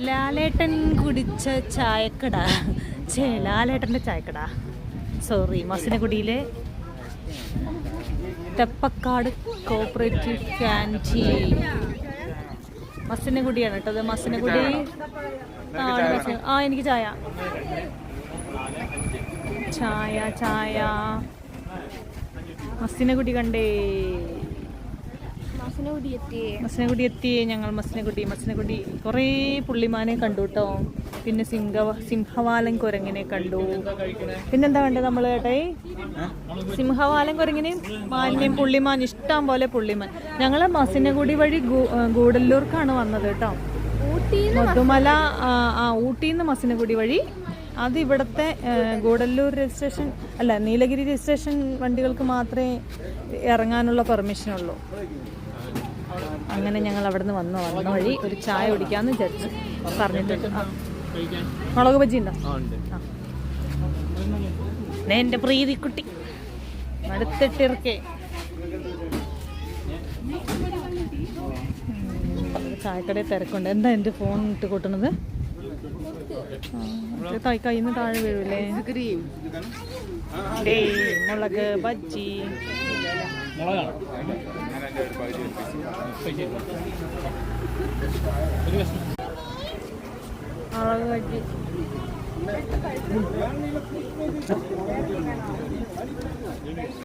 ലാലേട്ടൻ കുടിച്ച ചായക്കട, ലാലേട്ടൻ്റെ ചായക്കട, സോറി, മസിനഗുഡിയിലെ തെപ്പക്കാട് കോപ്പറേറ്റീവ് ക്യാൻറ്റീൻ. മസിനഗുഡിയാണ് കേട്ടോ, അത് മസിനഗുഡി. എനിക്ക് ചായ ചായ ചായ മസിനഗുഡി കണ്ടേ. മസിനഗുഡി എത്തി ഞങ്ങൾ. മസിനഗുഡി കുറേ പുള്ളിമാനെ കണ്ടു കേട്ടോ. പിന്നെ സിംഹവാലൻ കുരങ്ങിനെ കണ്ടു. പിന്നെന്താ കണ്ടത് നമ്മൾ കേട്ടേ? സിംഹവാലൻ കുരങ്ങിനെയും മാനിനെയും പുള്ളിമാൻ, ഇഷ്ടം പോലെ പുള്ളിമാൻ. ഞങ്ങൾ മസിനഗുഡി വഴി ഗൂഡല്ലൂർക്കാണ് വന്നത് കേട്ടോ. മുതുമല ഊട്ടിന്ന് മസിനഗുഡി വഴി. അത് ഇവിടുത്തെ ഗൂഡല്ലൂർ രജിസ്ട്രേഷൻ അല്ല, നീലഗിരി രജിസ്ട്രേഷൻ വണ്ടികൾക്ക് മാത്രമേ ഇറങ്ങാനുള്ള പെർമിഷനുള്ളൂ. അങ്ങനെ ഞങ്ങൾ അവിടെ നിന്ന് വന്ന വഴി ഒരു ചായ കുടിക്കാമെന്ന് വിചാരിച്ചു പറഞ്ഞിട്ടുണ്ട്. മുളക് ബജി ഉണ്ടോ? എൻ്റെ പ്രീതിക്കുട്ടി അടുത്തിട്ടിറക്കേ. ചായക്കടയിൽ തിരക്കുണ്ട്. എന്താ എൻ്റെ ഫോൺ ഇട്ട് കൂട്ടുന്നത്? കയ്യിൽ നിന്ന് താഴെ വീഴൂലേ? മുളക് ബജ്ജി. മുളക് ബജ്ജി